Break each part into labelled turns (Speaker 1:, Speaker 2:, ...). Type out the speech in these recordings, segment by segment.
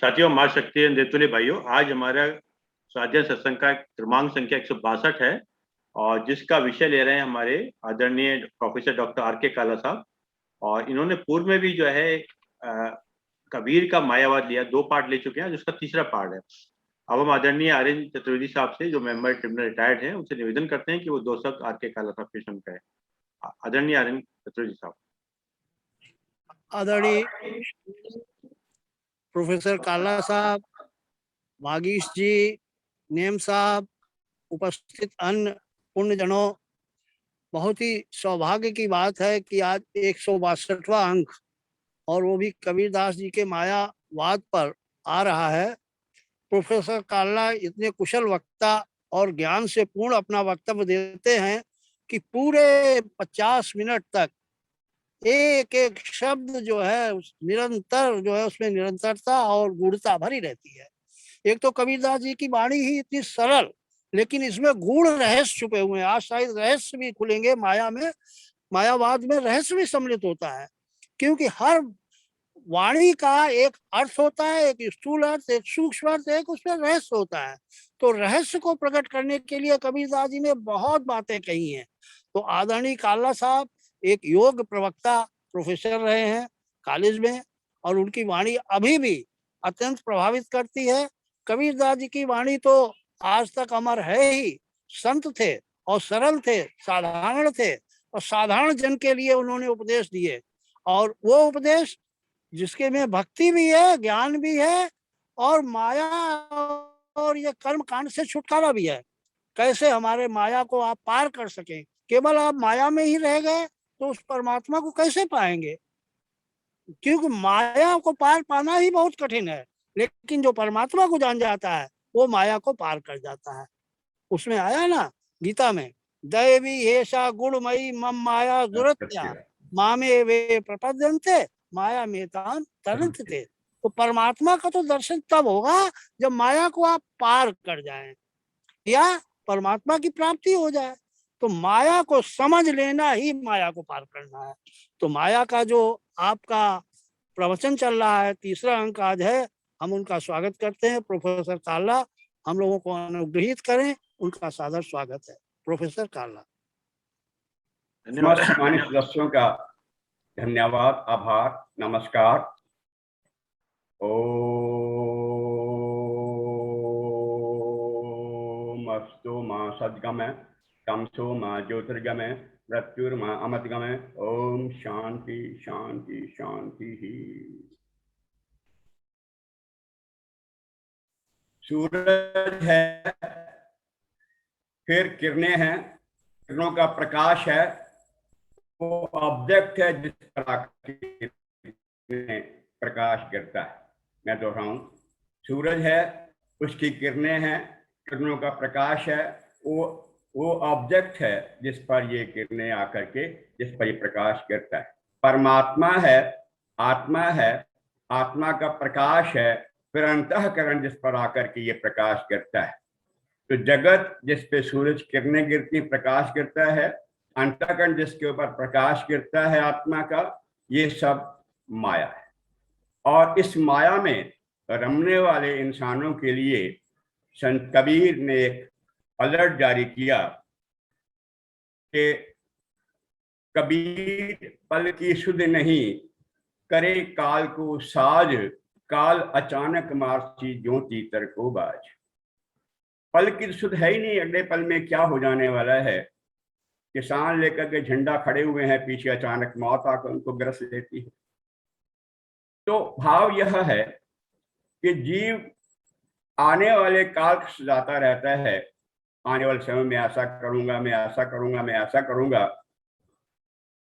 Speaker 1: साथियों, माँ शक्ति नेतुले भाइयों, आज हमारा स्वाध्याय सत्संग का क्रमांक संख्या 162 है और जिसका विषय ले रहे हैं हमारे आदरणीय प्रोफेसर डॉक्टर आर के काला साहब। और इन्होंने पूर्व में भी जो है कबीर का मायावाद लिया, 2 पार्ट ले चुके हैं, जिसका तीसरा पार्ट है। अब हम आदरणीय आर एन चतुर्वेदी साहब से, जो मेंबर ट्रिब्यूनल रिटायर्ड हैं, उनसे निवेदन करते हैं कि वो 2 शब्द आर के काला साहब के समझ कहें। आदरणीय आर एन चतुर्वेदी साहब।
Speaker 2: आदरणीय प्रोफेसर काला साहब, वागीश जी, नेम साहब, उपस्थित अन्य पुण्यजनों, बहुत ही सौभाग्य की बात है कि आज 162वां अंक और वो भी कबीरदास जी के मायावाद पर आ रहा है। प्रोफेसर काला इतने कुशल वक्ता और ज्ञान से पूर्ण अपना वक्तव्य देते हैं कि पूरे 50 मिनट तक एक एक शब्द जो है निरंतर जो है उसमें निरंतरता और गूढ़ता भरी रहती है। एक तो कबीरदास जी की वाणी ही इतनी सरल, लेकिन इसमें गूढ़ रहस्य छुपे हुए हैं। आज शायद रहस्य भी खुलेंगे माया में, मायावाद में रहस्य भी सम्मिलित होता है, क्योंकि हर वाणी का एक अर्थ होता है, एक स्थूल अर्थ, एक सूक्ष्म अर्थ, एक उसमें रहस्य होता है। तो रहस्य को प्रकट करने के लिए कबीरदास जी ने बहुत बातें कही हैं। तो आदरणीय काला साहब एक योग प्रवक्ता प्रोफेसर रहे हैं कॉलेज में, और उनकी वाणी अभी भी अत्यंत प्रभावित करती है। कबीरदास जी की वाणी तो आज तक अमर है ही। संत थे और सरल थे, साधारण थे, और साधारण जन के लिए उन्होंने उपदेश दिए, और वो उपदेश जिसके में भक्ति भी है, ज्ञान भी है, और माया और ये कर्म कांड से छुटकारा भी है। कैसे हमारे माया को आप पार कर सकें। केवल आप माया में ही रह गए तो उस परमात्मा को कैसे पाएंगे, क्योंकि माया को पार पाना ही बहुत कठिन है, लेकिन जो परमात्मा को जान जाता है वो माया को पार कर जाता है। उसमें आया ना गीता में, दैवी हेषा गुणमयी मम माया दुरत्या मामे वे प्रपद्यन्ते माया में तान तरन्ते। तो परमात्मा का तो दर्शन तब होगा जब माया को आप पार कर जाएं या परमात्मा की प्राप्ति हो जाए। तो माया को समझ लेना ही माया को पार करना है। तो माया का जो आपका प्रवचन चल रहा है, तीसरा अंक आज है, हम उनका स्वागत करते हैं। प्रोफेसर काला हम लोगों को अनुग्रहित करें, उनका सादर स्वागत है। प्रोफेसर काला।
Speaker 1: धन्यवाद।
Speaker 3: सम्मानित सदस्यों का धन्यवाद, आभार, नमस्कार। ओम अस्तु मां सद्गमय तमसो मां ज्योतिर्गमय मृत्युर्मा अमृतगमय। ओम शांति शांति शांति ही। सूरज है, फिर किरणें हैं, किरणों का प्रकाश है, वो ऑब्जेक्ट है जिस पर प्रकाश गिरता है। मैं दोहराऊं, सूरज है, उसकी किरणें हैं, किरणों का प्रकाश है, वो ऑब्जेक्ट है जिस पर ये किरणें आकर के, जिस पर ये प्रकाश गिरता है। परमात्मा है, आत्मा है, आत्मा का प्रकाश है, फिर अंतःकरण जिस पर आकर के ये प्रकाश गिरता है। तो जगत जिस पे सूरज किरणें गिरती, प्रकाश गिरता है, अंतःकरण जिसके ऊपर प्रकाश गिरता है आत्मा का, ये सब माया है। और इस माया में रमने वाले इंसानों के लिए संत कबीर ने एक अलर्ट जारी किया कि कबीर पल की सुध नहीं, करे काल को साज, काल अचानक मारती ज्यों तीतर को बाज। पल की सुध है ही नहीं, अगले पल में क्या हो जाने वाला है। किसान लेकर के झंडा खड़े हुए हैं, पीछे अचानक मौत आकर उनको ग्रस लेती है। तो भाव यह है कि जीव आने वाले काल को सजाता रहता है, आने वाले समय में ऐसा करूंगा, मैं ऐसा करूंगा, मैं ऐसा करूंगा।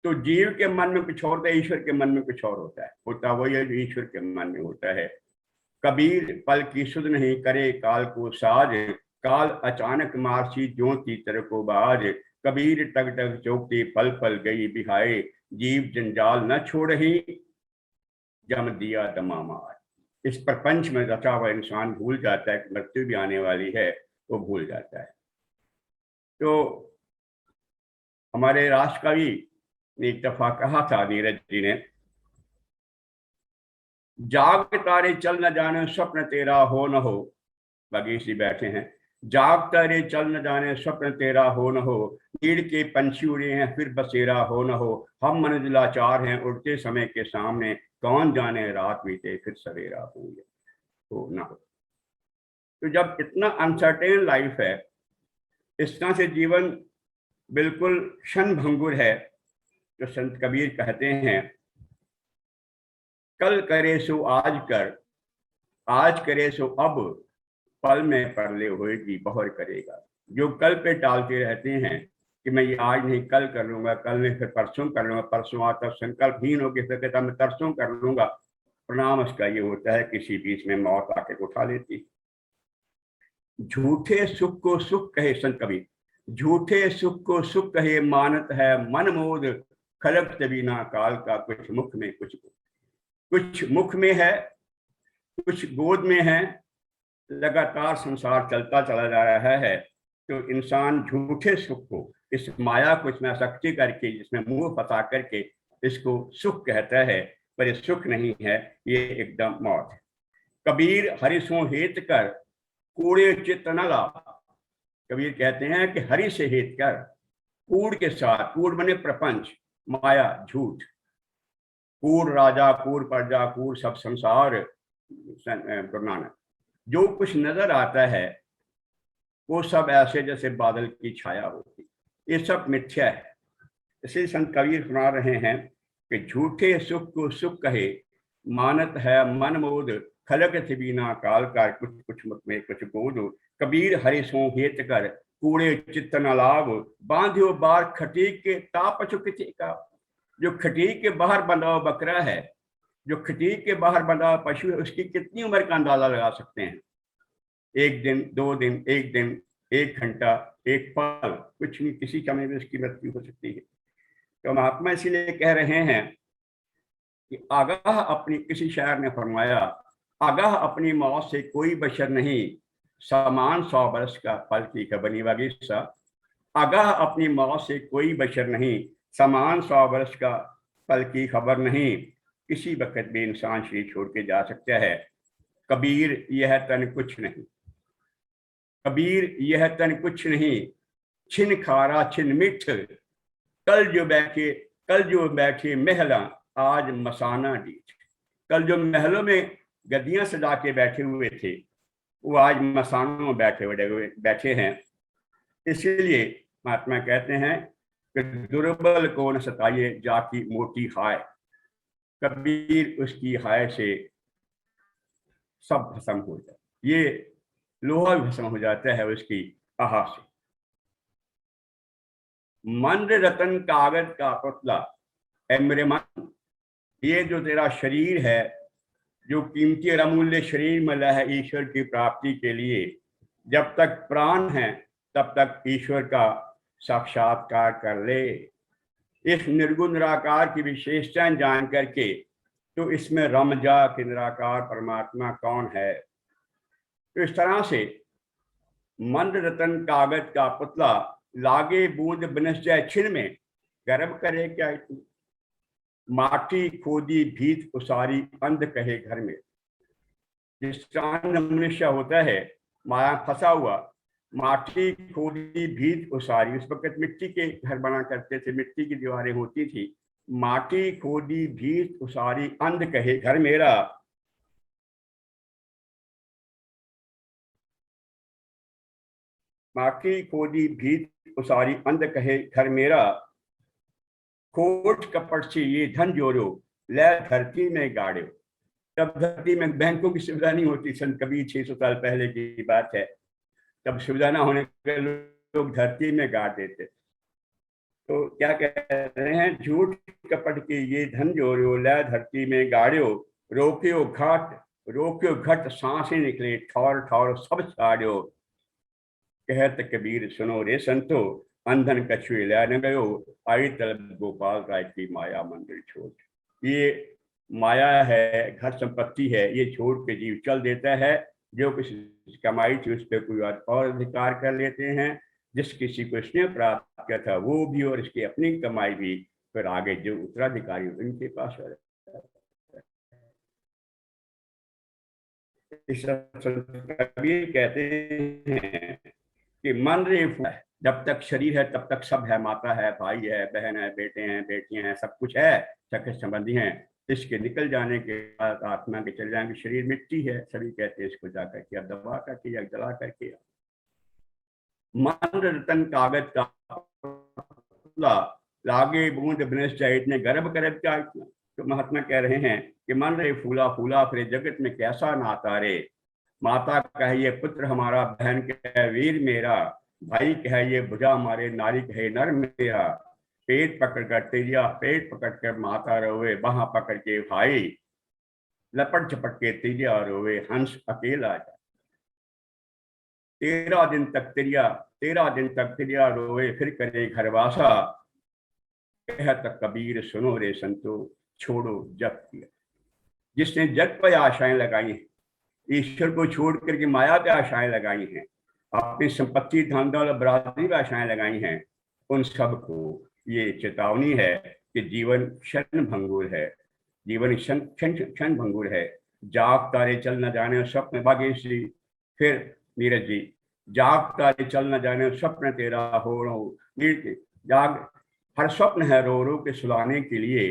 Speaker 3: तो जीव के मन में कुछ होता है, ईश्वर के मन में कुछ और होता है। होता वही है जो ईश्वर के मन में होता है। कबीर पल की सुध नहीं, करे काल को साज, काल अचानक मारसी ज्यों तीतर को बाज। कबीर टग टग चौकती पल पल गई बिहाए, जीव जंजाल न छोड़ही जम दिया दमामार। इस प्रपंच में रचा हुआ इंसान भूल जाता है कि मृत्यु भी आने वाली है, वो भूल जाता है। तो हमारे राष्ट्र कवि ने एक दफा कहा था, नीरज जी ने, जाग तारे चल न जाने स्वप्न तेरा हो न हो, वागीश जी बैठे हैं। जाग तारे चल न जाने स्वप्न तेरा हो न हो, नीड़ के पंछी उड़े हैं फिर बसेरा हो न हो, हम मंजिलाचार हैं उड़ते समय के सामने, कौन जाने रात बीते फिर सवेरा हो न हो। तो जब इतना अनसर्टेन लाइफ है, इस तरह से जीवन बिल्कुल क्षण भंगुर है, तो संत कबीर कहते हैं, कल करे सो आज कर, आज करे सो अब, पल में परले होएगी बहुर करेगा। जो कल पे टालते रहते हैं कि मैं ये आज नहीं कल कर लूंगा, कल नहीं फिर परसों कर लूंगा, परसों आता संकल्पहीन होकर कहता मैं तरसों कर लूंगा, परिणाम उसका ये होता है किसी बीच में मौत आके उठा लेती। झूठे सुख को सुख कहे संत कबीर, झूठे सुख को सुख कहे मानत है मन मोद, खलक तबीना काल का कुछ मुख में कुछ मुख में है, कुछ गोद में है, लगातार संसार चलता चला जा रहा है। तो इंसान झूठे सुख को, इस माया को इसमें शक्ति करके, जिसमें मुंह फंसा करके इसको सुख कहता है, पर ये सुख नहीं है, ये एकदम मौत है। कबीर हरिसों हेत कर कूड़े चित्त न ला, कबीर कहते हैं कि हरि से हेत कर, कूड़ के साथ, कूड़ बने प्रपंच, माया, झूठ, कूड़ राजा, कूड़ प्रजा, कूड़ सब संसार, गुरु नानक, जो कुछ नजर आता है वो सब ऐसे जैसे बादल की छाया होती, ये सब मिथ्या है। इसलिए संत कबीर सुना रहे हैं कि झूठे सुख को सुख कहे मानत है मन मोद, खलक बिना काल का कुछ मुख में कुछ गोद, कबीर हरिसों हेत कर कूड़े चित्त न लाभ, बांधियो बार खटीक के ताप चुकित का। जो खटीक के बाहर बंधा हुआ बकरा है, जो खटीक के बाहर बंधा हुआ पशु है, उसकी कितनी उम्र का अंदाजा लगा सकते हैं? एक दिन, 2 दिन, 1 दिन, 1 घंटा, 1 पल, कुछ नहीं, किसी समय में उसकी मृत्यु हो सकती है। तो महात्मा इसीलिए कह रहे हैं कि आगाह अपनी, किसी शायर ने फरमाया, आगाह अपनी मौत से कोई बशर नहीं, समान 100 बरस का पल की खबनी वागी सा। आगाह अपनी मौत से कोई बशर नहीं, समान 100 बरस का पल की खबर नहीं, किसी वक्त भी इंसान शरीर छोड़ के जा सकता है। कबीर यह तन कुछ नहीं, कबीर यह तन कुछ नहीं, छिन खारा छिन मिठ, कल जो बैठे महला आज मसाना डीठ। कल जो महलों में गद्दियां सजा के बैठे हुए थे, वो आज मसानों में बैठे हैं। इसलिए महात्मा कहते हैं कि दुर्बल को न सताइए जाकी मोटी हाय, कबीर उसकी हाय से सब भस्म हो जाए, ये लोहा भस्म हो जाता है उसकी आहा से। मंद रतन कागज का पुतला, ऐ मेरे मन, ये जो तेरा शरीर है, जो कीमती और अमूल्य शरीर मिला है ईश्वर की प्राप्ति के लिए, जब तक प्राण है तब तक ईश्वर का साक्षात्कार कर ले। इस निर्गुण निराकार की विशेषताएं जान करके तो इसमें रम जा कि निराकार परमात्मा कौन है। तो इस तरह से मंद रतन कागज का पुतला, लागे बूंद बिनस जाए छिन में, गर्व करे क्या इतनी, माटी खोदी भीत उसारी अंध कहे घर में। जिस तरह मनुष्य होता है माया फंसा हुआ, माटी खोदी भीत उसारी, उस वक्त मिट्टी के घर बना करते थे, मिट्टी की दीवारें होती थी, माटी खोदी भीत उसारी अंध कहे घर मेरा, माटी खोदी भीत उसारी अंध कहे घर मेरा, खोट कपट से ये धन जोड़ो ले धरती में गाड़ो। तब धरती में बैंकों की सुविधा नहीं होती, संत कबीर 600 साल पहले की बात है, तब सुविधा ना होने के लोग धरती में गाड़ देते। तो क्या कह रहे हैं, झूठ कपट के ये धन जोड़ो ले धरती में गाड़ो, रोक्यो घट सांसें निकले ठौर ठौर सब छाड़ो। कहत कबीर सुनो रे संतो, अंधन कछुए ले न गयो, आई तलब गोपाल राय की माया मंदिर छोड़। ये माया है, घर संपत्ति है, ये छोड़ के जीव चल देता है। जो कुछ कमाई थी उस पर कोई और अधिकार कर लेते हैं, जिस किसी को इसने प्राप्त किया था वो भी और इसकी अपनी कमाई भी, फिर आगे जो उत्तराधिकारी उनके पास इस कबीर कहते हैं कि मन रे फूला, जब तक शरीर है तब तक सब है, माता है, भाई है, बहन है, बेटे हैं, बेटियां हैं, सब कुछ है, सगे संबंधी हैं। इसके निकल जाने के बाद आत्मा के चले जाएंगे, शरीर मिट्टी है, सभी कहते हैं इसको जाकर के अब दबा करके या जला करके। मन रतन कागज का लागे बूंद बनस जाए, इतने गर्भ करब क्या इतना। तो महात्मा कह रहे हैं कि मन रे फूला फूला फिर जगत में कैसा नाता रे। माता कहे पुत्र हमारा, बहन कहे वीर मेरा, भाई कहे भुजा हमारे, नारी कहे नर मेरा। पेट पकड़ कर तेरिया, पेट पकड़ कर माता रोवे, बाह पकड़ के भाई, लपट झपट के तेरिया रोवे, हंस अकेला जाए। 13 दिन तक तेरिया रोवे, फिर करे घरवासा। कहत कबीर सुनो रे संतो, छोड़ो जग किया। जिसने जग पर आशाएं लगाई हैं, ईश्वर को छोड़ करके माया पे आशाएं लगाई हैं, अपनी संपत्ति धन दौलत बरादरी पे आशाएं लगाई हैं, उन सबको ये चेतावनी है कि जीवन क्षण भंगुर है, जीवन क्षण भंगुर है। जाग तारे चल न जाने स्वप्न, भागेश जी, फिर नीरज जी, जाग तारे चल न जाने स्वप्न तेरा हो जाग। हर स्वप्न है रो रो के सुलाने के लिए,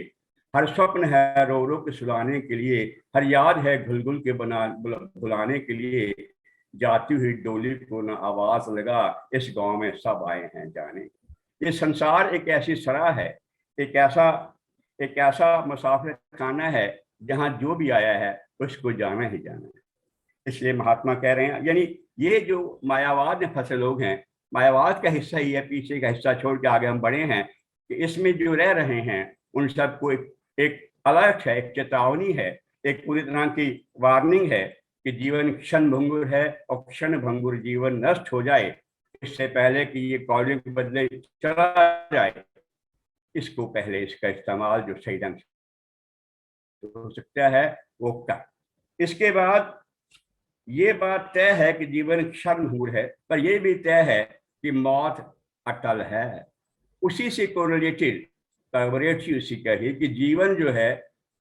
Speaker 3: हर स्वप्न है रो रो के सुलाने के लिए, हर याद है घुल घुल के बुलाने के लिए। जाती हुई डोली को न आवाज लगा, इस गांव में सब आए हैं जाने। ये संसार एक ऐसी सराह है, एक ऐसा मुसाफिर खाना है जहां जो भी आया है उसको जाना ही जाना है। इसलिए महात्मा कह रहे हैं, यानी ये जो मायावाद में फंसे लोग हैं, मायावाद का हिस्सा ही है, पीछे का हिस्सा छोड़ के आगे हम बढ़े हैं, कि इसमें जो रह रहे हैं उन सबको एक अलर्ट है, एक चेतावनी है, एक पूरी तरह की वार्निंग है कि जीवन क्षण भंगुर है और क्षण भंगुर जीवन नष्ट हो जाए, इससे पहले कि ये कॉलिंग के बदले चला जाए, इसको पहले इसका इस्तेमाल जो सही ढंग से हो सकता है वो कर। इसके बाद ये बात तय है कि जीवन क्षण भंगुर है, पर यह भी तय है कि मौत अटल है। उसी से कोरिलेटेड उसी का ही कि जीवन जो है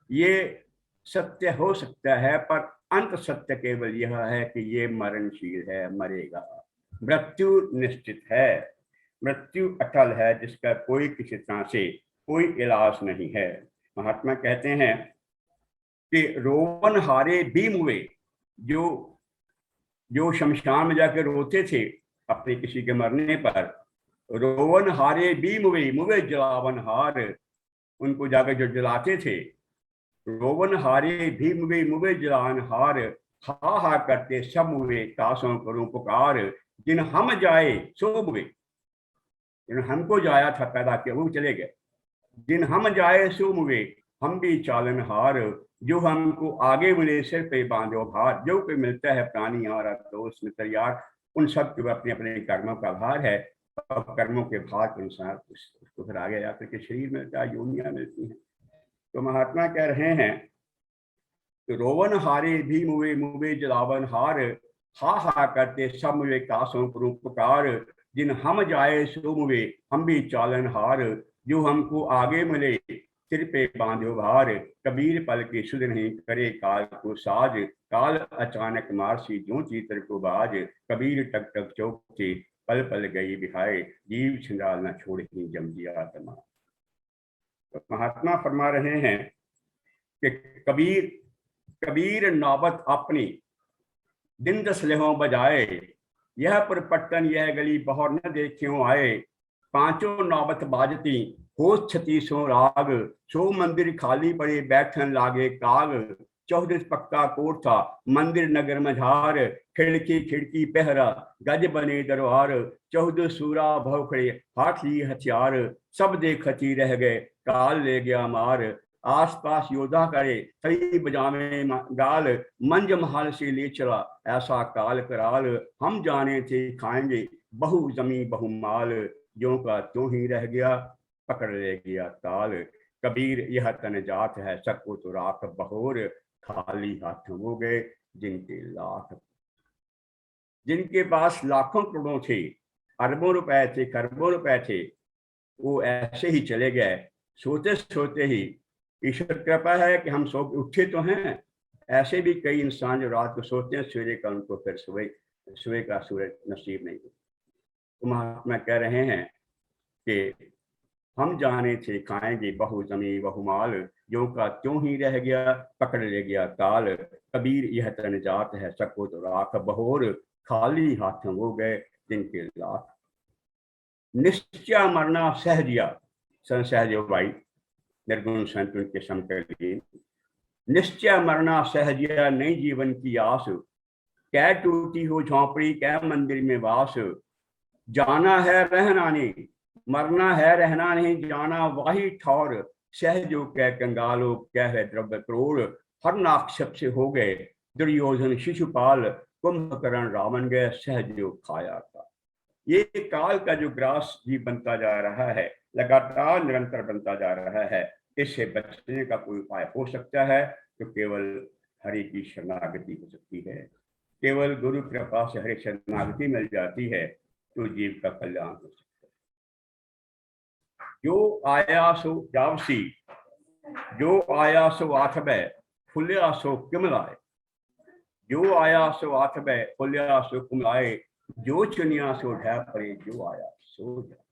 Speaker 3: ये सत्य हो सकता है, पर अंत सत्य केवल यह है कि ये मरणशील है, मरेगा। मृत्यु निश्चित है, मृत्यु अटल है, जिसका कोई किसी तरह से कोई इलाज नहीं है। महात्मा कहते हैं कि रोवन हारे भी मुए, जो शमशान में जाकर रोते थे अपने किसी के मरने पर, रोवन हारे भी मुवे, मुवे जलावन हार, उनको जाकर जो जलाते थे, रोवन हारे भी मुवे, मुवे जलावन हार, हा हा करते सब मुवे, कासों करूं पुकार, जिन हम जाए सो मुवे। जिन हमको जाया था पैदा किया वो चले गए, जिन हम जाए सो मुवे, हम भी चालन हार, जो हमको आगे मिले सिर पे बांधो भार। जो कोई मिलता है प्राणी हमारा दोस्त मित्र यार, उन सब के अपने अपने कर्मों का भार है, और कर्मों के भार के अनुसार उसको फिर आगे जाकर के शरीर मिलता है, योनियां मिलती हैं। तो महात्मा कह रहे हैं कि रोवन हारे भी मुवे, मुवे जलावन हार, हा हा करते सब मुवे, कासों करूं पुकार, जिन हम जाए सो मुवे, हम भी चालन हार, जो हमको आगे मिले सिर पे बांधो भार। कबीर पल की सुध नहीं करे काल को साज, काल अचानक मारसी जो चीतर को बाज। कबीर टक टक चौक से पल पल गई बिहाय, जीव छिंडाल न छोड़ ही जम दिया तमा। तो महात्मा फरमा रहे हैं कि कबीर नौबत अपनी, दिन 10 लेहों बजाए, यह पुरपट्टन यह गली बहुर न देखियों आए। पांचों नौबत बाजती होश 36 राग, सो मंदिर खाली पड़े बैठन लागे काग। 14 पक्का कोट था मंदिर नगर मझार, खिड़की खिड़की पहरा गज बने दरबार। 14 सूरा भौखड़े हाथ लिए हथियार, सब देखती रह गए काल ले गया मार। आस पास योद्धा करे सही बजावे गाल, मंज महल से ले चला ऐसा काल कराल। हम जाने थे खाएंगे बहु जमी बहु माल, जो का त्यों ही रह गया पकड़ ले गया ताल। कबीर यह तन जात है सबको तो राख बहोर, खाली हाथ हो गए जिनके पास लाखों करोड़ों थे, अरबों रुपए थे, खरबों रुपए थे, वो ऐसे ही चले गए। सोते सोते ही ईश्वर कृपा है कि हम सो उठे तो हैं, ऐसे भी कई इंसान जो रात को सोते हैं सवेरे का उनको फिर सुबह का सूरज नसीब नहीं होता। तो महात्मा कह रहे हैं कि हम जाने थे खाएंगे बहु जमी बहु माल, जो का त्यों ही रह गया पकड़ ले गया काल। कबीर यह तन जात है सको तो राख बहोर, खाली हाथों हो गए जिनके लाख। निश्चय मरना सहजिया सहजो भाई निर्गुण संत उनके समकलीन। निश्चय मरना सहजिया नई जीवन की आस, कै टूटी हो झोंपड़ी कै मंदिर में वास। जाना है रहना नहीं मरना है रहना नहीं, जाना वही ठौर सहजो कै कंगालो क्या है द्रव्य क्रोड़। हर नाक्षप से हो गए दुर्योधन शिशुपाल, कुंभकर्ण रावण गए सहजो खाया था। ये काल का जो ग्रास भी बनता जा रहा है, लगातार निरंतर बनता जा रहा है, इससे बचने का कोई उपाय हो सकता है तो केवल हरि की शरणागति हो सकती है। केवल गुरु कृपा से हरि शरणागति मिल जाती है तो जीव का कल्याण हो सकता है। जो आया सो जावसी, जो आया सो आठबे फुलिया सो किमलाए। जो आया सो आठबे फुलिया सो कुमलाए, जो चुनिया सो ढह परे जो आया सो जा।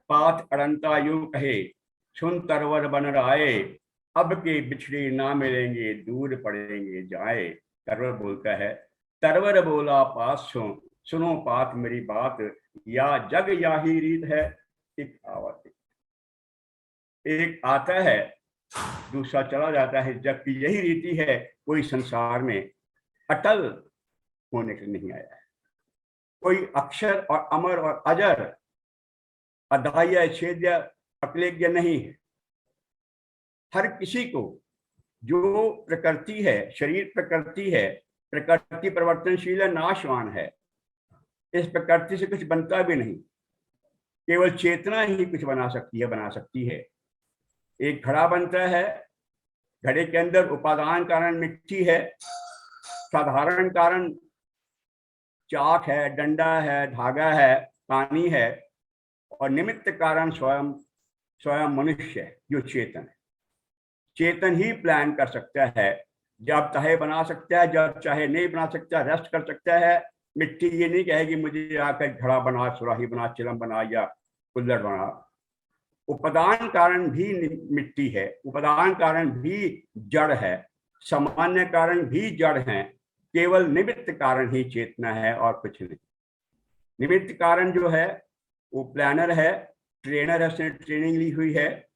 Speaker 3: पात अड़ंता यूं कहे सुन तरवर बन राये, अब के बिछड़े ना मिलेंगे दूर पड़ेंगे जाए। तरवर बोलता है, तरवर बोला पात सुनो पात मेरी बात, या जग या ही रीत है एक आवत। एक आता है दूसरा चला जाता है, जबकि यही रीति है कोई संसार में अटल होने के नहीं आया है। कोई अक्षर और अमर और अजर अदाह्य छेद्य अक्लेद्य नहीं है। हर किसी को जो प्रकृति है, शरीर प्रकृति है, प्रकृति परिवर्तनशील है, नाशवान है। इस प्रकृति से कुछ बनता भी नहीं, केवल चेतना ही कुछ बना सकती है। एक घड़ा बनता है, घड़े के अंदर उपादान कारण मिट्टी है, साधारण कारण चाक है, डंडा है, धागा है, पानी है, और निमित्त कारण स्वयं मनुष्य है जो चेतन है। चेतन ही प्लान कर सकता है, जब चाहे बना सकता है, जब चाहे नहीं बना सकता, रेस्ट कर सकता है। मिट्टी ये नहीं कहेगी मुझे आकर घड़ा बना, सुराही बना, चिलम बना या कुल्हड़ बना। उपादान कारण भी मिट्टी है, उपादान कारण भी जड़ है, सामान्य कारण भी जड़ है, केवल निमित्त कारण ही चेतना है और कुछ नहीं। निमित्त कारण जो है वो प्लानर है, ट्रेनर है, उसने ट्रेनिंग ली हुई है,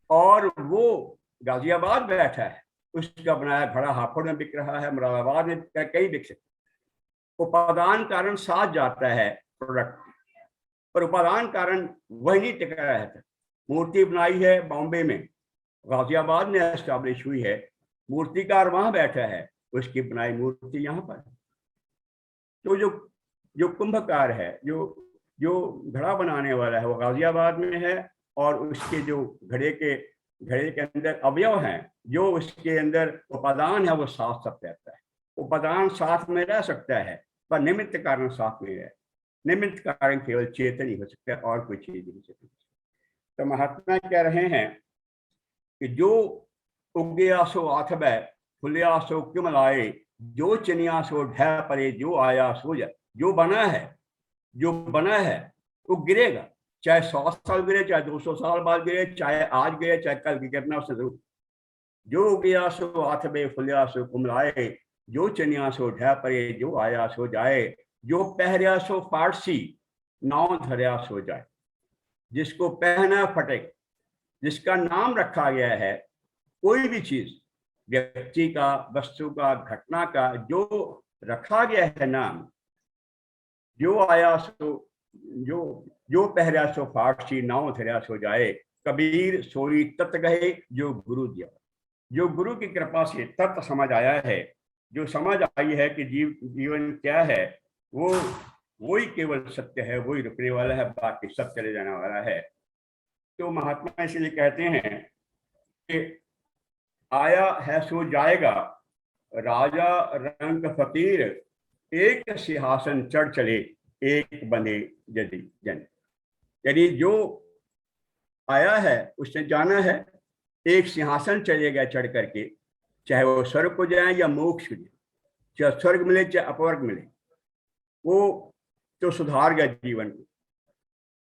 Speaker 3: और वो गाजियाबाद बैठा है, उसका बनाया घड़ा हापुड़ में बिक रहा है, मुरादाबाद में कहीं बिक सकता। उपादान कारण साथ जाता है प्रोडक्ट, पर उपादान कारण वही नहीं टिका रहता। मूर्ति बनाई है बॉम्बे में, गाजियाबाद में एस्टैब्लिश हुई है, मूर्तिकार वहां बैठा है, उसकी बनाई मूर्ति यहाँ पर। तो जो कुंभकार है, जो घड़ा बनाने वाला है, वो गाजियाबाद में है, और उसके जो घड़े के अंदर अवयव हैं, जो उसके अंदर उपादान है, वो साथ सब रहता है। उपादान साथ में रह सकता है, पर निमित्त कारण साथ में रहे। निमित्त कारण केवल चेतन ही हो सकता है और कोई चीज नहीं हो सकती। तो महात्मा कह रहे हैं कि जो उगया सो आथबे फुलिया सो किमलाए, जो चनिया सो ढह परे जो आया सो जा। जो बना है वो गिरेगा, चाहे 100 साल गिरे, चाहे 200 साल बाद गिरे, चाहे आज गिरे, चाहे कल गिरना उसने जरूर। जो उगया सो आथबे फुलिया सो कुमलाए, जो चनिया सो ढह परे जो आया सो जाए। जो पहरिया सो फारसी नाव धरिया सो जाए। जिसको पहना फटे, जिसका नाम रखा गया है, कोई भी चीज, व्यक्ति का, वस्तु का, घटना का जो रखा गया है नाम, जो आया सो जो पहरा सो फारसी नाव धरिया सो जाए। कबीर सोई तत् गए जो गुरु दिया। जो गुरु की कृपा से तत्व समझ आया है, जो समझ आई है कि जीवन क्या है, वही केवल सत्य है, वही रुकने वाला है, बाकी सब चले जाने वाला है। तो महात्मा इसलिए कहते हैं कि आया है सो जाएगा, राजा रंग फकीर, एक सिंहासन चढ़ चले एक बने जदी जन। यानी जो आया है उसने जाना है, एक सिंहासन चलेगा चढ़ करके, चाहे वो स्वर्ग को जाए या मोक्ष को जाए, चाहे स्वर्ग मिले चाहे अपवर्ग मिले, वो तो सुधार गया जीवन को।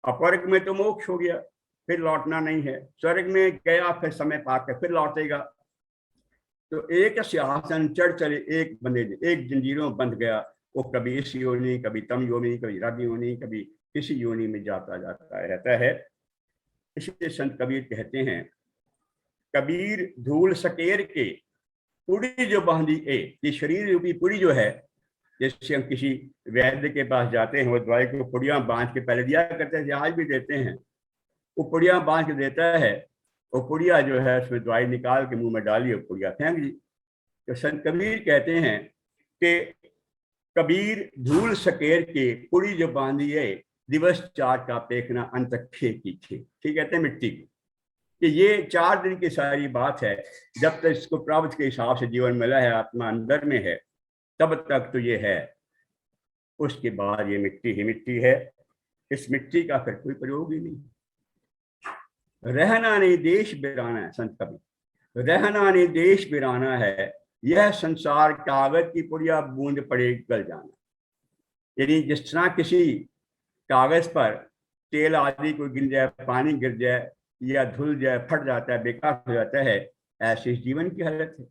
Speaker 3: अपवर्ग में तो मोक्ष हो गया, फिर लौटना नहीं है। स्वर्ग में गया फिर समय पाकर फिर लौटेगा। तो एक सिंहासन चढ़ चले एक बंदे, एक जंजीरों में बंध गया। वो कभी इस योनि, कभी तम योनि, कभी रब योनि, कभी किसी योनि में जाता जाता रहता है। इसलिए संत कबीर कहते हैं, कबीर धूल सकेर के पुड़ी जो बांधी ए, ये शरीर रूपी पुड़ी जो है, जैसे हम किसी वैद्य के पास जाते हैं, वो दवाई को पुड़ियां बांध के पहले दिया करते हैं, आज भी देते हैं, वो पुड़ियां बांध के देता है। वो पुड़िया जो है उसमें दवाई निकाल के मुंह में डाली और पुड़िया फेंक दी। तो संत कबीर कहते हैं कि कबीर धूल सकेर के पुड़ी जो बांधी है, दिवस चार का पेखना अंत खे की थे। ठीक कहते हैं मिट्टी की, कि ये 4 दिन की सारी बात है। जब तक इसको प्राप्त के हिसाब से जीवन मिला है, आत्मा अंदर में है, तब तक तो ये है। उसके बाद ये मिट्टी ही मिट्टी है। इस मिट्टी का फिर कोई प्रयोग ही नहीं। रहना नहीं देश बिराना है, संत कबीर, रहना नहीं देश बिराना है, यह संसार कागज की पुड़िया बूंद पड़े गल जाना। यानी जिस तरह किसी कागज पर तेल आदि को गिर जाए, पानी गिर जाए या धुल जाए, फट जाता है, बेकार हो जाता है, ऐसे जीवन की हालत है।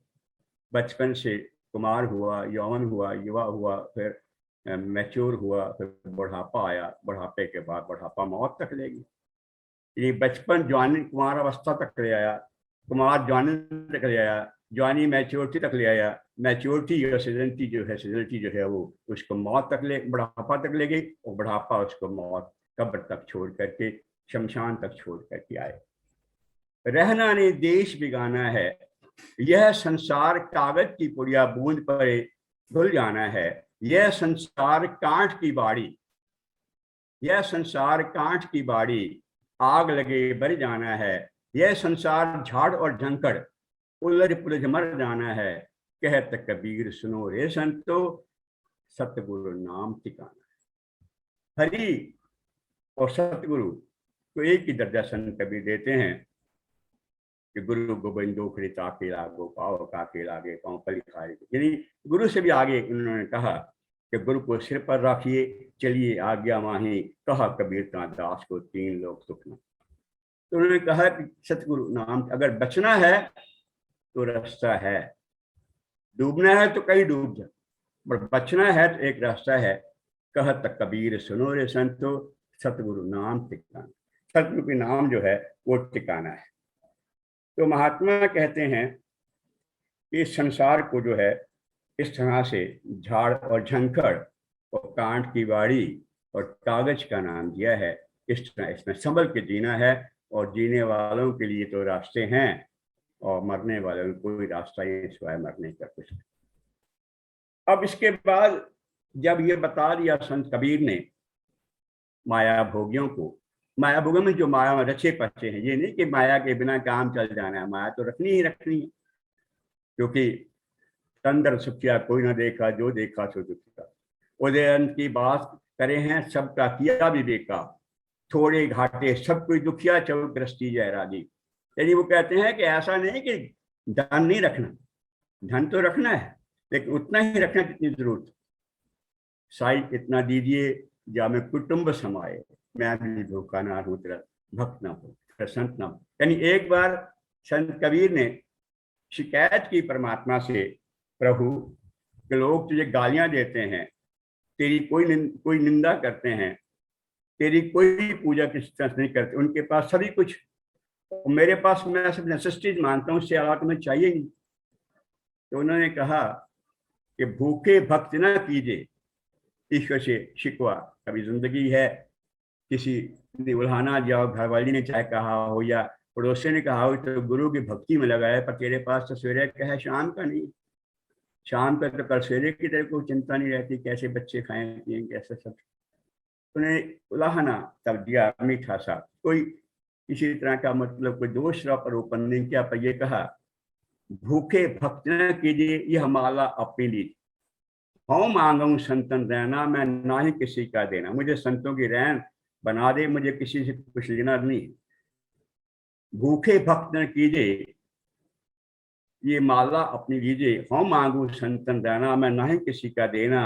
Speaker 3: बचपन से कुमार हुआ, यौवन हुआ, युवा हुआ, फिर मैच्योर हुआ, फिर बुढ़ापा आया, बुढ़ापे के बाद बुढ़ापा मौत तक लेगी। ये बचपन जवानी कुमार अवस्था तक ले आया, कुमार जवानी तक ले आया, जवानी मैच्योरिटी तक ले आया, मैच्योरिटी और सिजलिटी जो है वो उसको मौत तक ले, बुढ़ापा तक ले गई, और बुढ़ापा उसको मौत कब्र तक छोड़ करके, शमशान तक छोड़ करके आए। रहना नहीं देश बिगाना है, यह संसार कागज की पुड़िया बूंद पड़े धुल जाना है, यह संसार कांट की बाड़ी, यह संसार कांट की बाड़ी, आग लगे बर जाना है, यह संसार झाड़ और झंकड़ उलझ पुलझ मर जाना है, कहत कबीर सुनो रे संतो, सतगुरु नाम ठिकाना है। हरि और सतगुरु तो एक ही दर्जा संत कबीर देते हैं कि गुरु गोविंदो कृता के लागो पाओ काके लागे पाओ पली खाए। यानी गुरु से भी आगे उन्होंने कहा कि गुरु को सिर पर रखिए, चलिए आज्ञा माही, कहा कबीर का दास को 3 लोग सुख न। तो उन्होंने कहा कि सतगुरु नाम अगर बचना है तो रास्ता है, डूबना है तो कहीं डूब जा, पर बचना है तो एक रास्ता है। कहत कबीर सुनो रे संतो, सतगुरु नाम ठिकाना। सतगुरु के नाम जो है वो ठिकाना है। तो महात्मा कहते हैं इस संसार को जो है इस तरह से झाड़ और झंखड़ और कांट की बाड़ी और कागज का नाम दिया है। इस तरह इसमें संभल के जीना है, और जीने वालों के लिए तो रास्ते हैं, और मरने वालों को कोई रास्ता ही सिवाय मरने का कुछ। अब इसके बाद जब ये बता दिया संत कबीर ने माया भोगियों को, माया भोगियों में जो माया में रचे पचे हैं, ये नहीं कि माया के बिना काम चल जाना है, माया तो रखनी ही रखनी है, क्योंकि तंदर सुखिया कोई ना देखा, जो देखा सो दुखिया। उदयन की बात करे हैं, सबका किया विवेका, थोड़े घाटे सब कोई दुखिया, चौग्रस्ती जय राजी। यानी वो कहते हैं कि ऐसा नहीं कि धन नहीं रखना, धन तो रखना है, लेकिन उतना ही रखना जितनी जरूरत। साई इतना दीजिए जा में कुटुंब समाये, मैं भी धोखा ना हूँ तेरा भक्त ना हो, संत ना हो। यानी एक बार संत कबीर ने शिकायत की परमात्मा से, प्रभु के लोग तुझे गालियां देते हैं, तेरी कोई निंदा करते हैं, तेरी कोई पूजा किसी तरह नहीं करते, उनके पास सभी कुछ, मेरे पास मैं सब नेसेसिटीज मानता हूँ, उससे अलावा तुम्हें चाहिए नहीं। तो उन्होंने कहा कि भूखे भक्त ना कीजिए ईश्वर से शिकवा। कभी जिंदगी है, किसी ने उल्हाना जाओ, घरवाली ने चाहे कहा हो या पड़ोसी ने कहा हो, तो गुरु की भक्ति में लगाए, पर तेरे पास तो सवेरे का है, शाम का नहीं। शाम का तो कल सवेरे की तरह कोई चिंता नहीं रहती, कैसे बच्चे खाएं पिएं कैसे सब। उन्हें उलाहना तब दिया मीठा सा, कोई किसी तरह का मतलब कोई दोष आरोपण नहीं किया, पर ये कहा भूखे भक्त न कीजिए यह माला अपनी ली, हूँ मांगू संतन रहना, मैं ना ही किसी का देना। मुझे संतों की रहन बना दे, मुझे किसी से कुछ लेना नहीं। भूखे भक्त न कीजिए ये माला अपनी लीजिए, हम मांगू संतन रहना, मैं नहीं किसी का देना।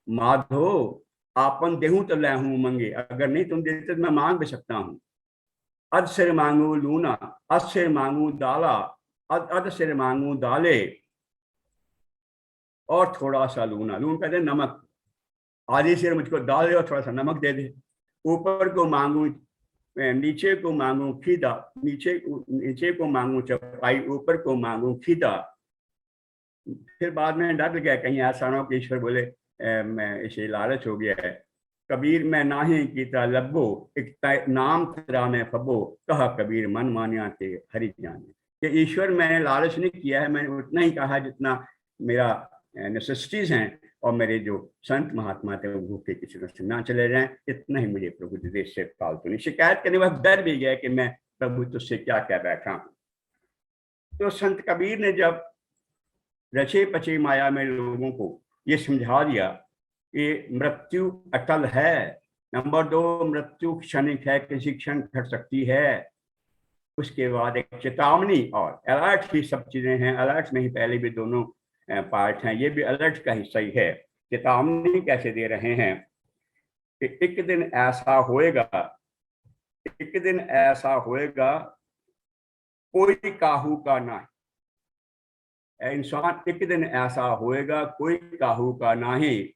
Speaker 3: माधो आपन देहूं तो लहूं मंगे, अगर नहीं तुम देते तो मैं मांग भी सकता हूँ। अध सिर मांगू लूना, अध सिर मांगू दाला, अध सिर मांगू दाले, और थोड़ा सा लूना, लून कहते हैं नमक, आधी सिर मुझको दाल दे और थोड़ा सा नमक दे दे। ऊपर को मांगू, नीचे को मांगू खीदा, नीचे को मांगू चपाई, ऊपर को मांगू खीदा। फिर बाद में डर गया कहीं ऐसा ना कि ईश्वर बोले मैं इसे लालच हो गया है। कबीर मैं नाही कीता लब्बो, एक नाम तेरा मैं फबो, कहा कबीर मन मानिया ते हरि जाने। कि ईश्वर मैंने लालच नहीं किया है, मैंने उतना ही कहा जितना मेरा नेसेसिटीज हैं, और मेरे जो संत महात्मा थे वो भूखे किसी तरह से ना चले जाएं, इतना ही मुझे प्रभु देश से फालतू नहीं। शिकायत करने वक्त डर भी गया कि मैं प्रभु तुझसे क्या कह बैठा हूं। तो संत कबीर ने जब रचे पचे माया में लोगों को ये समझा दिया कि मृत्यु अटल है, नंबर 2 मृत्यु क्षणिक है, किसी क्षण घट सकती है। उसके बाद एक चेतावनी और अलर्ट ही सब चीजें हैं, अलर्ट नहीं पहले भी दोनों पार्ट हैं, ये भी अलर्ट का हिस्सा ही है। चेतावनी कैसे दे रहे हैं कि एक दिन ऐसा होएगा, एक दिन ऐसा होएगा कोई काहू का नहीं। इंसान एक दिन ऐसा होएगा कोई काहू का नाही,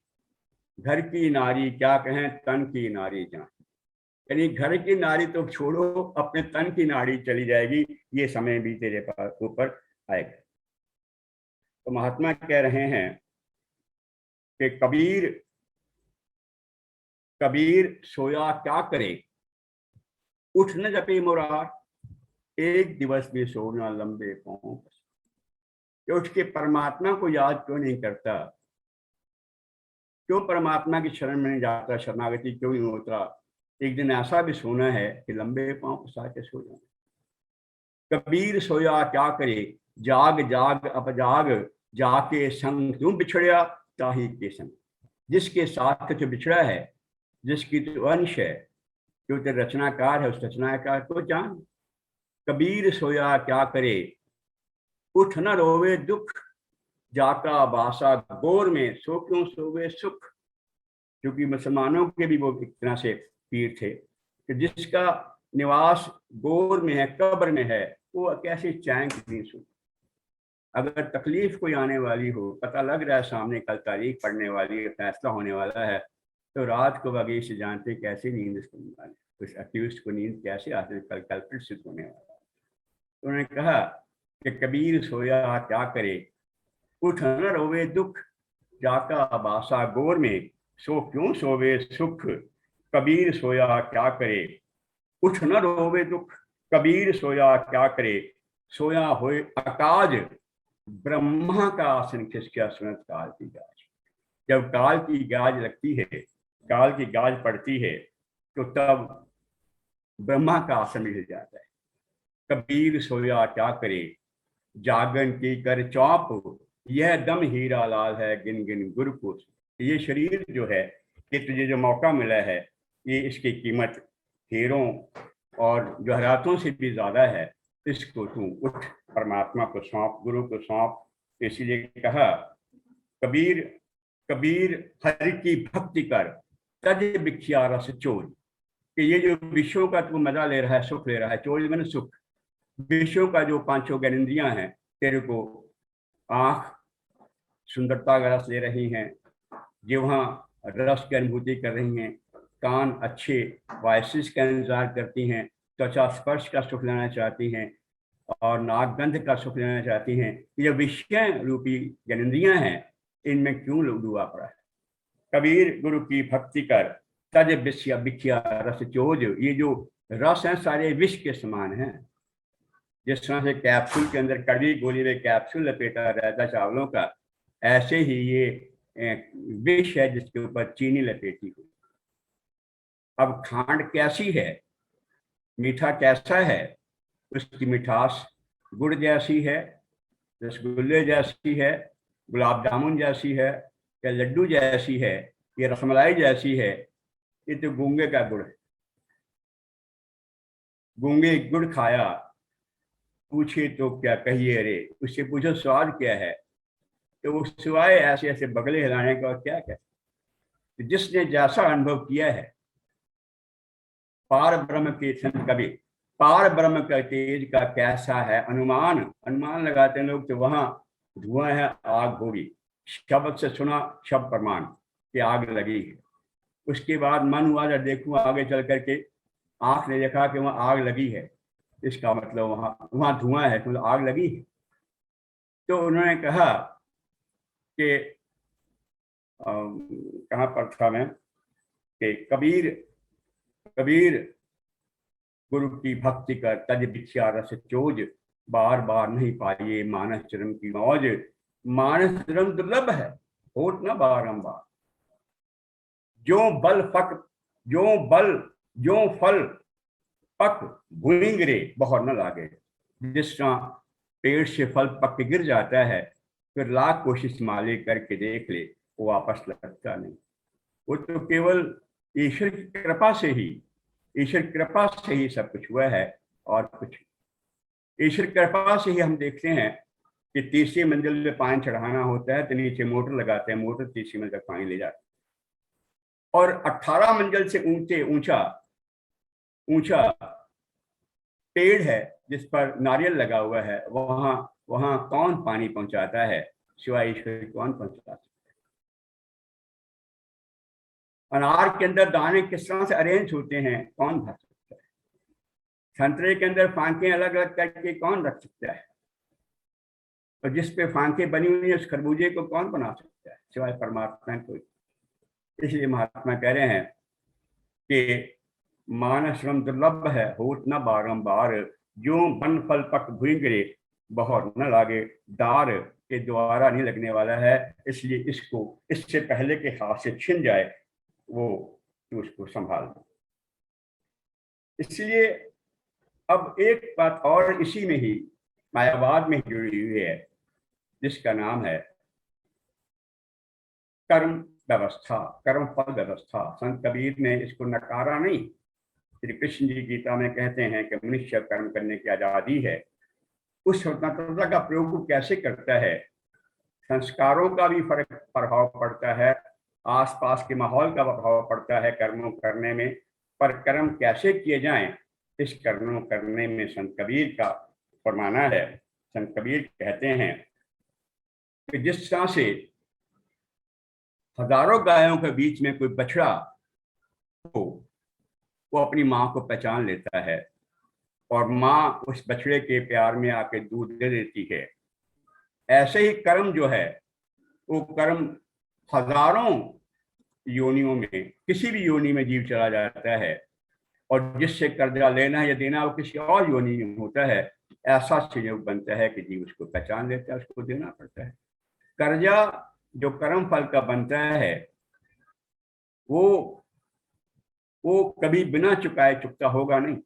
Speaker 3: घर की नारी क्या कहें तन की नारी जाए। यानी घर की नारी तो छोड़ो, अपने तन की नारी चली जाएगी, ये समय भी तेरे पास ऊपर आएगा। तो महात्मा कह रहे हैं कि कबीर सोया क्या करे, उठ न जपे मुरार, एक दिवस भी सोना लंबे पांव। कि उठ के परमात्मा को याद क्यों नहीं करता, क्यों परमात्मा की शरण में नहीं जाता, शरणागति क्यों नहीं होता। एक दिन ऐसा भी सोना है कि लंबे पांव पसा के सो जाए। कबीर सोया क्या करे, जाग जाग अब जाग, जाके संग तुम बिछड़िया ताही के संग। जिसके साथ जो बिछड़ा है, जिसकी तो अंश है, जो तो रचनाकार है, उस रचनाकार को जान। कबीर सोया क्या करे, उठ न रोवे दुख, जाका बासा गोर में, सो क्यों सोवे सुख। क्योंकि मुसलमानों के भी वो एक तरह से पीर थे कि जिसका निवास गोर में है, कब्र में है, वो कैसे चैन नहीं सो। अगर तकलीफ कोई आने वाली हो, पता लग रहा है सामने कल तारीख पड़ने वाली है, फैसला होने वाला है, तो रात को बगैर से जानते कैसे नींद इसको निकाले, उस अक्यूज को नींद कैसे आते, कल कल्प्रिट सिद्ध होने वाला है। तो उन्होंने कहा कि कबीर सोया क्या करे, उठ न रोवे दुख, जाका बासा गोर में, सो क्यों सोवे सुख। कबीर सोया क्या करे, उठ न रोवे दुख, कबीर सोया क्या करे, सोया होए अकाज, ब्रह्मा का आसन खिसका सुनत काल की गाज। जब काल की गाज लगती है, काल की गाज पड़ती है, तो तब ब्रह्मा का आसन मिल जाता है। कबीर सोया क्या करे, जागन की कर चौप, यह दम हीरा लाल है, गिन गिन गुरु को। ये शरीर जो है, ये तुझे जो मौका मिला है, ये इसकी कीमत हीरों और जवाहरातों से भी ज्यादा है। इसको तू उठ, परमात्मा को सौंप, गुरु को सौंप। इसलिए कहा कबीर कबीर हरि की भक्ति कर, तज बिखिया रस चोर। कि ये जो विषयों का तू मजा ले रहा है, सुख ले रहा है, चोर मैंने सुख, विषयों का जो पांचों ज्ञानेंद्रियां हैं, तेरे को आंख सुंदरता का रस ले रही हैं, जिह्वा रस की अनुभूति कर रही हैं, कान अच्छे वॉइसेस का इंतजार करती हैं, त्वचा स्पर्श का सुख लेना चाहती हैं, और नाक गंध का सुख लेना चाहती हैं। ये विषय रूपी ज्ञानेंद्रियां हैं, इनमें क्यों डूबा पड़ा है। कबीर गुरु की भक्ति कर, तज बिखिया रस चोज। ये जो रस हैं सारे विष के समान हैं। जिस तरह से कैप्सूल के अंदर कड़वी गोली में कैप्सूल लपेटा रहता चावलों का, ऐसे ही ये विष है जिसके ऊपर चीनी लपेटी हुई। अब खांड कैसी है, मीठा कैसा है, उसकी मिठास गुड़ जैसी है, रसगुल्ले जैसी है, गुलाब जामुन जैसी है, या लड्डू जैसी है, या रसमलाई जैसी है। ये तो गूंगे का गुड़ है। गूंगे गुड़ खाया पूछे तो क्या कहिए रे, उससे पूछो स्वाद क्या है, तो वो सिवाय ऐसे ऐसे बगले हिलाने का और क्या कहते। जिसने जैसा अनुभव किया है पार ब्रह्म के, संत कबीर, पार ब्रह्म का तेज का कैसा है अनुमान, अनुमान लगाते हैं लोग, तो वहां धुआं है आग होगी, शब्द से सुना शब्द प्रमाण कि आग लगी है। उसके बाद मन हुआ जब देखूं आगे चल करके, आंख ने देखा कि वहां आग लगी है, इसका मतलब वहां धुआं है, तो आग लगी है। तो उन्होंने कहा कि कहाँ पर था मैं, कि कबीर गुरु की भक्ति कर तज बिछिया रस चोज, बार बार नहीं पाइए मानस जन्म की मौज, मानस जन्म दुर्लभ है होत न बारंबार, जो फल पक भूंगरे बहुत न लागे। जिस तरह पेड़ से फल पक के गिर जाता है, फिर लाख कोशिश माले करके देख ले, वो वापस लगता नहीं। वो तो केवल ईश्वर की कृपा से ही सब कुछ हुआ है, और कुछ ईश्वर कृपा से ही हम देखते हैं कि तीसरी मंजिल पे पानी चढ़ाना होता है तो नीचे मोटर लगाते हैं, मोटर तीसरी मंजिल तक पानी ले जाती है। और 18 मंजिल से ऊंचा पेड़ है जिस पर नारियल लगा हुआ है, वहां कौन पानी पहुंचाता है सिवाय ईश्वर, कौन पहुंचाता है। अनार के अंदर दाने किस तरह से अरेंज होते हैं, कौन भर सकता है। संतरे के अंदर फांके अलग अलग करके कौन रख सकता है, और जिस पे फांके बनी हुई है उस खरबूजे को कौन बना सकता है सिवाय परमात्मा कोई। इसलिए महात्मा कह रहे हैं कि मानस श्रम दुर्लभ है होत न बारंबार, जो बन फल पक भूंगरे बहुत न लागे डार, के द्वारा नहीं लगने वाला है, इसलिए इसको इससे पहले के हाथ से छिन जाए वो तो उसको संभाल दो। इसलिए अब एक बात और इसी में ही मायावाद में जुड़ी हुई है, जिसका नाम है कर्म व्यवस्था, कर्म फल व्यवस्था। संत कबीर ने इसको नकारा नहीं। श्री कृष्ण जी गीता में कहते हैं कि मनुष्य कर्म करने की आजादी है। उस स्वतंत्रता का प्रयोग कैसे करता है, संस्कारों का भी फर्क प्रभाव पड़ता है, आसपास के माहौल का प्रभाव पड़ता है कर्मों करने में, पर कर्म कैसे किए जाएं इस कर्मों करने में संत कबीर का फरमाना है। संत कबीर कहते हैं कि जिस तरह से हजारों गायों के बीच में कोई बछड़ा हो, वो अपनी माँ को पहचान लेता है और माँ उस बछड़े के प्यार में आके दूध दे देती है। ऐसे ही कर्म जो है वो कर्म हजारों योनियों में किसी भी योनि में जीव चला जाता है, और जिससे कर्जा लेना या देना वो किसी और योनि में होता है। ऐसा संयोग बनता है कि जीव उसको पहचान लेता है, उसको देना पड़ता है। कर्जा जो कर्म फल का बनता है वो कभी बिना चुकाए चुकता होगा नहीं।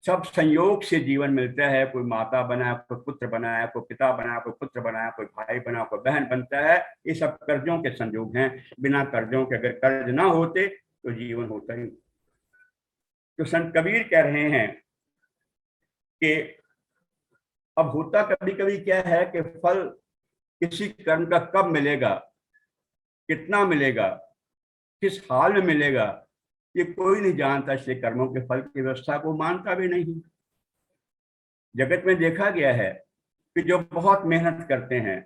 Speaker 3: सब संयोग से जीवन मिलता है, कोई माता बना, कोई पुत्र बनाया, कोई पिता बना, कोई पुत्र बनाया, कोई भाई बना, कोई बहन बनता है। ये सब कर्जों के संयोग हैं। बिना कर्जों के अगर कर्ज ना होते तो जीवन होता ही। तो संत कबीर कह रहे हैं कि अब होता कभी कभी क्या है कि फल किसी कर्म का कब मिलेगा, कितना मिलेगा, किस हाल में मिलेगा, ये कोई नहीं जानता। इसलिए कर्मों के फल की व्यवस्था को मानता भी नहीं। जगत में देखा गया है कि जो बहुत मेहनत करते हैं,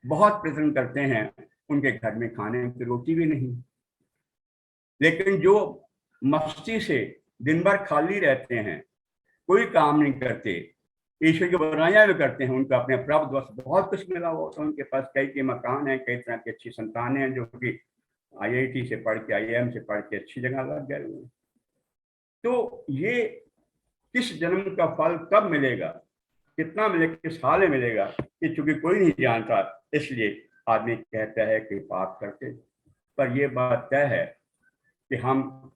Speaker 3: बहुत प्रयत्न करते हैं, उनके घर में खाने की रोटी भी नहीं। लेकिन जो मस्ती से दिन भर खाली रहते हैं, कोई काम नहीं करते, ईश्वर की बुराइयां भी करते हैं, उनको अपने प्रारब्ध बहुत कुछ मिला हो, तो उनके पास कई मकान है, कई तरह की अच्छी संतानें हैं जो कि IIT से पढ़ के, IIM से पढ़ के अच्छी जगह लग गए हुए। तो ये किस जन्म का फल कब मिलेगा, कितना मिलेगा, किस हाल में मिलेगा, ये चूंकि कोई नहीं जानता, इसलिए आदमी कहता है कि पाप करके। पर यह बात तय है कि हम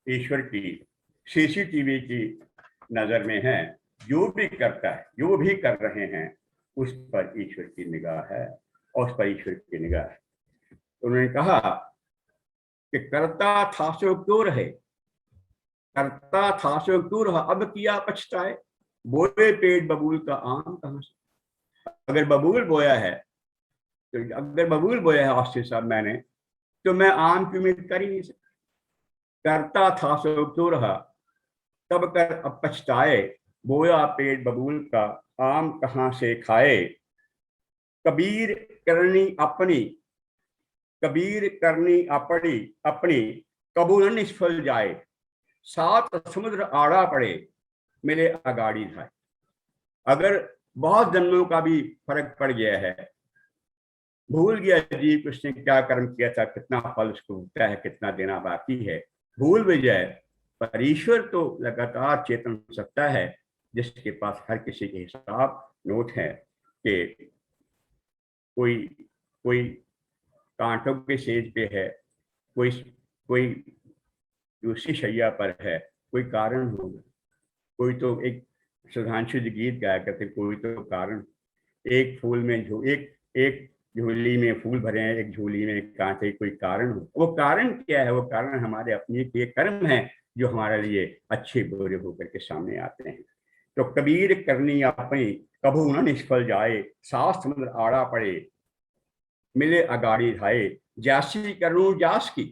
Speaker 3: ईश्वर की CCTV की नजर में हैं। जो भी करता है, जो भी कर रहे हैं, उस पर ईश्वर की निगाह है, और उस पर ईश्वर की निगाह है। उन्होंने कहा कि करता था सो क्यों रहे, करता था सो क्यों रहा, अब किया पछताए। बोए पेट बबूल का आम कहाँ से। अगर बबूल बोया है तो, अगर बबूल बोया है ऑस्ट्री साहब मैंने, तो मैं आम की उम्मीद कर ही नहीं सकता। करता था सो क्यों रहा, तब कर अब पछताए, बोया पेट बबूल का आम कहाँ से खाए। कबीर करनी अपनी, कबीर करनी अपनी अपनी, कबू न निष्फल जाए। सात समुद्र आड़ा पड़े, मिले अगाड़ी धाए। अगर बहुत जन्मों का भी फर्क पड़ गया है, भूल गया जीव उसने क्या कर्म किया था, कितना फल उसको भुगता है, कितना देना बाकी है, भूल भी जाए, पर ईश्वर तो लगातार चेतन सत्ता है, जिसके पास हर किसी के हिसाब नोट है कि कोई कोई कांटों के सेज पे है, कोई कोई दूसरी शैया पर है, कोई कारण होगा। कोई तो एक सुधांशु जी गीत गाया करते, कोई तो कारण, एक फूल में एक झोली में फूल भरे हैं, एक झोली में कांटे, कोई कारण हो। वो कारण क्या है? वो कारण हमारे अपने के कर्म है, जो हमारे लिए अच्छे बुरे होकर के सामने आते हैं। तो कबीर करनी अपनी, कभू न निष्फल जाए, सात समुद्र आड़ा पड़े, मिले अगाड़ी धाए। जैसी करूं जास की,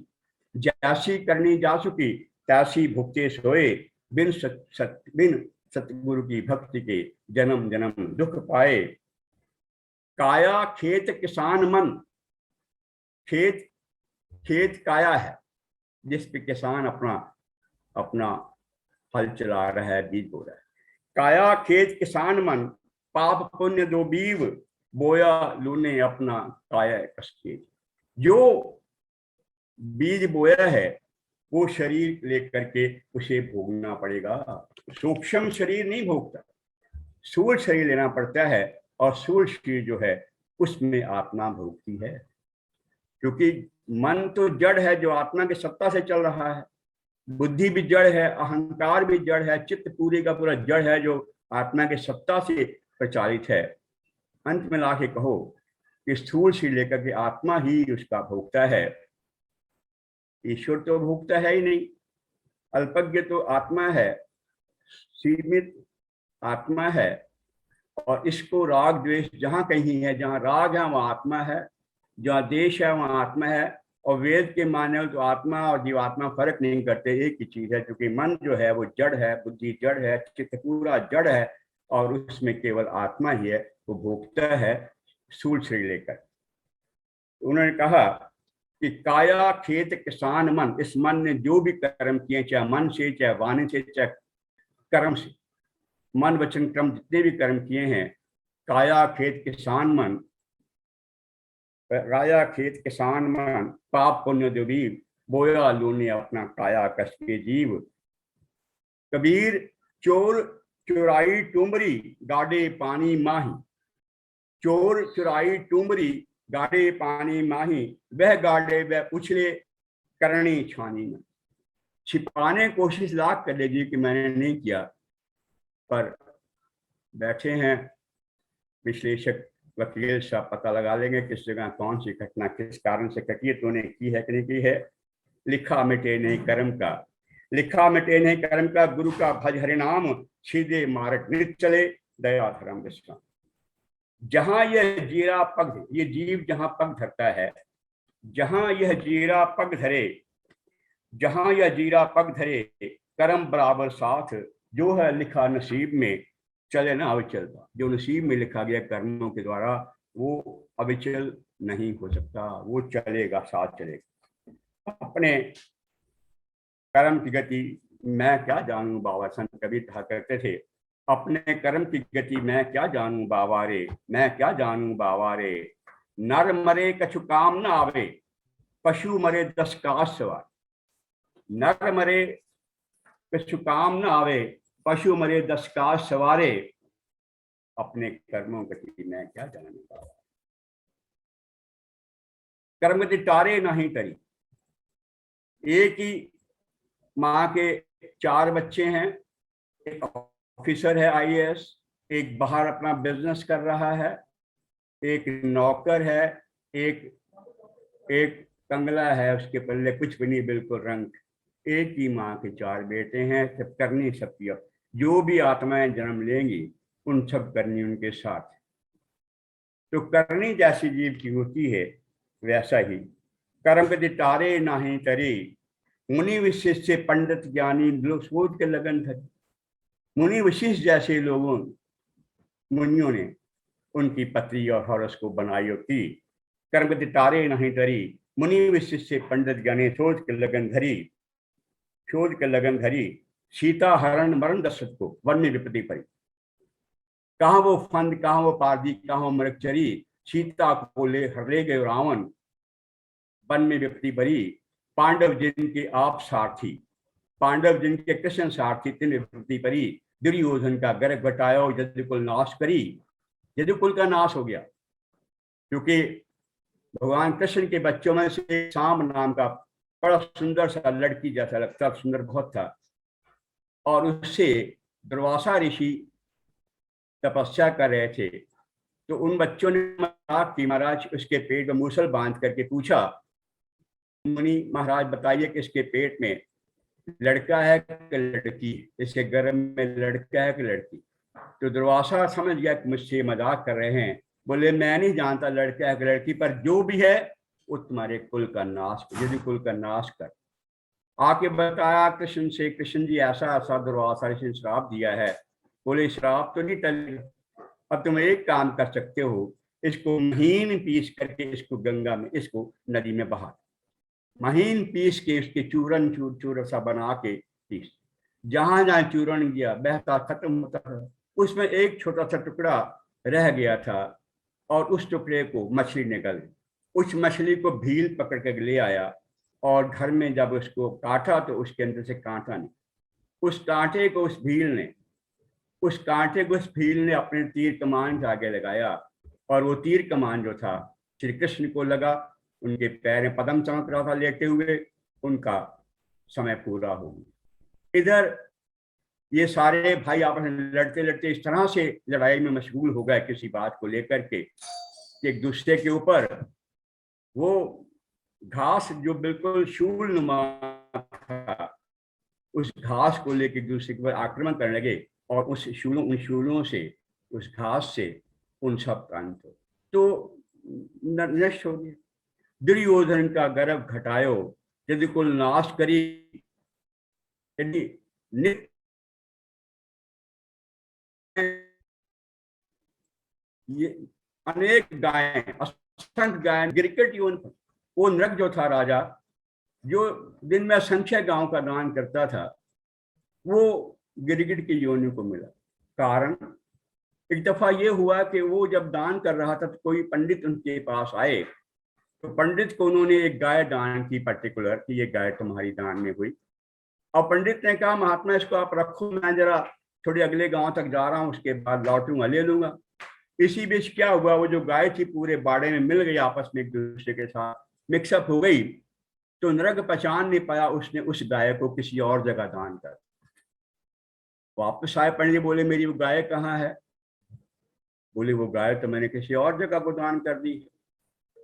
Speaker 3: जैसी करनी जासु की, तैसी भुगते सोए, बिन सतगुरु की भक्ति के, जन्म जन्म दुख पाए। काया खेत किसान मन, खेत खेत काया है, जिस पे किसान अपना अपना हल चला रहा है, बीज बो रहा है। काया खेत किसान मन, पाप पुण्य दो बीव, बोया लूने अपना काया कसके। जो बीज बोया है वो शरीर लेकर के उसे भोगना पड़ेगा। सूक्ष्म शरीर नहीं भोगता, स्थूल शरीर लेना पड़ता है, और स्थूल शरीर जो है उसमें आत्मा भोगती है। क्योंकि मन तो जड़ है जो आत्मा की सत्ता से चल रहा है, बुद्धि भी जड़ है, अहंकार भी जड़ है, चित्त पूरे का पूरा जड़ है जो आत्मा की सत्ता से प्रचारित है। अंत में लाके कहो कि स्थूल शरीर लेकर के आत्मा ही उसका भोगता है, ईश्वर तो भोगता है ही नहीं। अल्पज्ञ तो आत्मा है, सीमित आत्मा है, और इसको राग द्वेष जहां कहीं है, जहां राग है वहां आत्मा है, जहां देश है वहां आत्मा है। और वेद के माने तो आत्मा और जीवात्मा फर्क नहीं करते, एक ही चीज है। क्योंकि मन जो है वो जड़ है, बुद्धि जड़ है, चित्त पूरा जड़ है, और उसमें केवल आत्मा ही है, वो भोगता है स्थूल शरीर लेकर। उन्होंने कहा कि काया खेत किसान मन, इस मन ने जो भी कर्म किए, चाहे मन से, चाहे वाणी से, चाहे कर्म से, मन वचन क्रम जितने भी कर्म किए हैं, काया खेत किसान मन, राया खेत किसान मन, पाप पुण्य दुबीर, बोया लूने अपना काया कस के जीव। कबीर चोर चुराई टुमरी, गाड़े पानी माही, चोर चुराई टुमरी, गाड़े पानी माही, वह गाड़े वह उछले करनी छानी में। छिपाने कोशिश लाख कर लेगी कि मैंने नहीं किया, पर बैठे हैं विश्लेषक वकील साहब, पता लगा लेंगे किस जगह कौन सी घटना किस कारण से घटी है, तूने की है कि नहीं की है। लिखा मिटे नहीं कर्म का, लिखा मिटे नहीं कर्म का, गुरु का भज हरिनाम, सीधे मार्ग नित चले, दया धर्म विश्राम। जहां यह जीरा पग, ये जीव जहां पग धरता है, जहां यह जीरा पग धरे, जहां यह जीरा पग धरे, कर्म बराबर साथ, जो है लिखा नसीब में, चले ना अविचल। जो नसीब में लिखा गया कर्मों के द्वारा वो अविचल नहीं हो सकता, वो चलेगा, साथ चलेगा। अपने कर्म की गति मैं क्या जानूं बाबा, संत कबीर कहा करते थे, अपने कर्म की गति मैं क्या जानूं बाबा रे, मैं क्या जानूं बाबा रे। नर मरे कछु काम न आवे, पशु मरे 10 काज सवार। नर मरे कछु काम न आवे, पशु मरे 10 काज सवारे। अपने कर्मों गति मैं क्या जानूं बाबा। कर्म गति तारे नहीं तरी। एक ही माँ के 4 बच्चे हैं, एक ऑफिसर है IAS, एक बाहर अपना बिजनेस कर रहा है, एक नौकर है, एक कंगला है, उसके पल्ले कुछ भी नहीं, बिल्कुल रंग। एक ही माँ के 4 बेटे हैं, सब करनी सबकी जो भी आत्माएं जन्म लेंगी उन सब करनी उनके साथ। तो करनी जैसी जीव की होती है वैसा ही कर्म कदि तारे नाही तरे, मुनि विशिष्ट से पंडित ज्ञानी लोग सोच के लगन थे। मुनि विशिष्ट जैसे लोगों मुनियों ने उनकी पत्री और हॉरोस्कोप बनाई होती। कर्म कदि तारे नहीं तरी, मुनि विशिष्ट से पंडित ज्ञानी सोच के लगन धरी, शोध के लगन धरी। सीता हरण मरण दशरथ को वन में विपत्ति पड़ी। कहाँ वो फंद, कहाँ वो पारदी, कहाँ वो मृगचरी। सीता को ले गए रावण, वन में विपत्ति पड़ी। पांडव जिनके आप सारथी, पांडव जिनके कृष्ण सारथी, तीन विपत्ति पड़ी। दुर्योधन का गर्भ घटायो, यदुकुल नाश करी। यदुकुल का नाश हो गया क्योंकि भगवान कृष्ण के बच्चों में से शाम नाम का बड़ा सुंदर सा लड़की जैसा लगता, सुंदर बहुत था, और उससे दुर्वासा ऋषि तपस्या कर रहे थे। तो उन बच्चों ने मजाक की, महाराज उसके पेट में मूसल बांध करके पूछा, मुनि महाराज बताइए कि इसके पेट में लड़का है कि लड़की, इसके गर्भ में लड़का है कि लड़की। तो दुर्वासा समझ गया कि मुझसे मजाक कर रहे हैं, बोले मैं नहीं जानता लड़का है कि लड़की, पर जो भी है वो तुम्हारे कुल का नाश, यदि कुल का नाश कर। आके बताया कृष्ण से, कृष्ण जी ऐसा ऐसा दुर्वासा ऋषि श्राप दिया है। बोले श्राप तो नहीं टलेगा, अब तुम एक काम कर सकते हो, इसको महीन पीस करके इसको गंगा में, इसको नदी में बहा, महीन पीस के उसके चूरन चूर सा बना के पीस। जहां जहां चूरन गया बहता खत्म होता था, उसमें एक छोटा सा टुकड़ा रह गया था और उस टुकड़े को मछली निकल, उस मछली को भील पकड़ के ले आया और घर में जब उसको काटा तो उसके अंदर से कांटा नहीं। उस कांटे को उस भील ने अपने तीर कमान के आगे लगाया और वो तीर कमान जो था श्री कृष्ण को लगा। उनके पैर में पद्म चमक रहा था लेटे हुए, उनका समय पूरा हो गया। इधर ये सारे भाई आपस में लड़ते लड़ते इस तरह से लड़ाई में मशगूल हो गए किसी बात को लेकर के, एक दूसरे के ऊपर वो घास जो बिल्कुल शूल नुमा था, उस घास को लेकर दूसरे के ऊपर आक्रमण करने लगे और उन शूलों से, उस घास से उन सब का अंत तो नष्ट हो गया। दुर्योधन का गर्भ घटायो, यदि कुल नाश करी। यदि ये अनेक गायें, असंख्य गायें गिरगिट योनि, वो नृग जो था राजा, जो दिन में असंख्य गांव का दान करता था, वो गिरगिट की योनि को मिला। कारण एक दफा ये हुआ कि वो जब दान कर रहा था तो कोई पंडित उनके पास आए, तो पंडित को उन्होंने एक गाय दान की पर्टिकुलर, कि ये गाय तुम्हारी दान में हुई। और पंडित ने कहा महात्मा इसको आप रखो, मैं जरा थोड़ी अगले गांव तक जा रहा हूँ, उसके बाद लौटूंगा, ले लूंगा। इसी बीच क्या हुआ, वो जो गाय थी पूरे बाड़े में मिल गई, आपस में एक दूसरे के साथ मिक्सअप हो गई। तो नृग पहचान नहीं पाया, उसने उस गाय को किसी और जगह दान कर। वापस आए पंडित जी, बोले मेरी वो गाय कहाँ है? बोले वो गाय तो मैंने किसी और जगह को दान कर दी।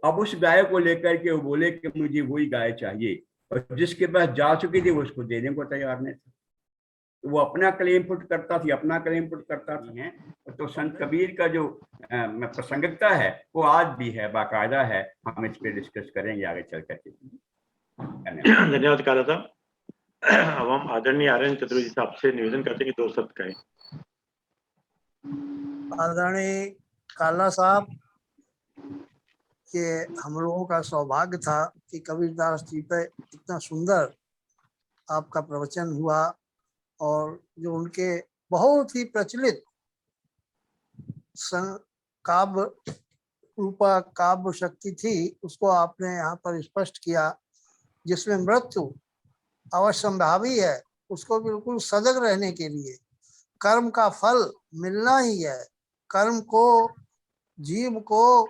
Speaker 3: अब उस गाय को लेकर के वो बोले कि मुझे वही गाय चाहिए, और जिसके पास जा चुकी थी वो उसको देने को तैयार नहीं था। तो वो अपना क्लेम पुट करता थी, अपना क्लेम पुट करता थी। तो संत कबीर का जो प्रासंगिकता है वो आज भी है, बाकायदा है। हम इस पे डिस्कस करेंगे आगे चल करके।
Speaker 1: धन्यवाद काला साहब। अब हम आदरणीय आर्यन चतुर्वेदी साहब से निवेदन करते हैं कि 2 शब्द कहें।
Speaker 2: आदरणीय काला साहब, ये हम लोगों का सौभाग्य था कि कबीरदास जी पे इतना सुंदर आपका प्रवचन हुआ, और जो उनके बहुत ही प्रचलित काव्य रूपा काव्य शक्ति थी उसको आपने यहाँ पर स्पष्ट किया, जिसमें मृत्यु अवश्यंभावी है, उसको बिल्कुल सजग रहने के लिए कर्म का फल मिलना ही है। कर्म को जीव को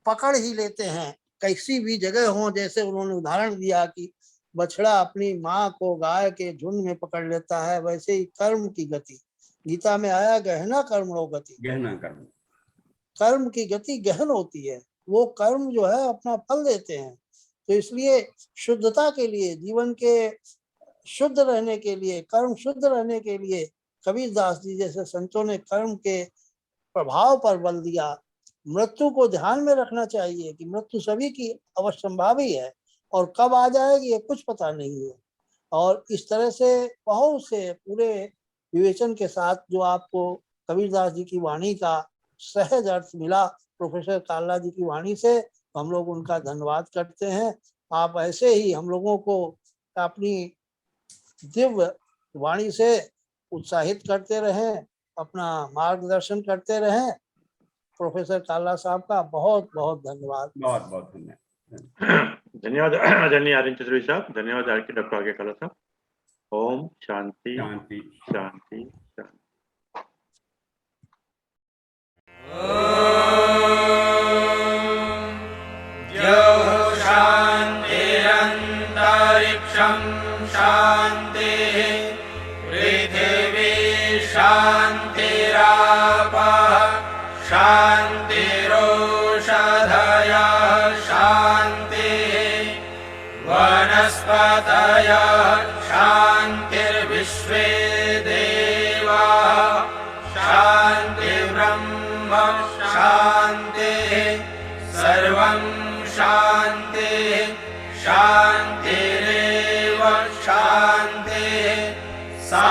Speaker 2: पकड़ ही लेते हैं, कैसी भी जगह हो। जैसे उन्होंने उदाहरण दिया कि बछड़ा अपनी माँ को गाय के झुंड में पकड़ लेता है, वैसे ही कर्म की गति, गीता में आया गहना कर्मणो गति,
Speaker 3: गहना कर्म,
Speaker 2: कर्म की गति गहन होती है। वो कर्म जो है अपना फल देते हैं। तो इसलिए शुद्धता के लिए, जीवन के शुद्ध रहने के लिए, कर्म शुद्ध रहने के लिए कबीरदास जी जैसे संतों ने कर्म के प्रभाव पर बल दिया। मृत्यु को ध्यान में रखना चाहिए कि मृत्यु सभी की अवश्यंभावी है और कब आ जाएगी ये कुछ पता नहीं है। और इस तरह से बहुत से पूरे विवेचन के साथ जो आपको कबीरदास जी की वाणी का सहज अर्थ मिला प्रोफेसर काला जी की वाणी से, हम लोग उनका धन्यवाद करते हैं। आप ऐसे ही हम लोगों को अपनी दिव्य वाणी से उत्साहित करते रहें, अपना मार्गदर्शन करते रहें। प्रोफेसर काला साहब का बहुत बहुत धन्यवाद।
Speaker 3: बहुत बहुत धन्यवाद।
Speaker 1: धन्यवाद आदरणीय आर्यन चतुर्वेदी साहब, धन्यवाद डॉक्टर आर के काला साहब। ओम शांति
Speaker 3: शांति
Speaker 1: शांति शांति।
Speaker 4: शान्तिरन्तरिक्षं शान्तिः पृथिवी शान्तिरापः शान्तिरोषधयः शान्तिः वनस्पतयः शान्तिर्विश्वे देवाः शान्तिर्ब्रह्म शान्तिः सर्वं शान्तिः शान्तिरेव शान्तिः सा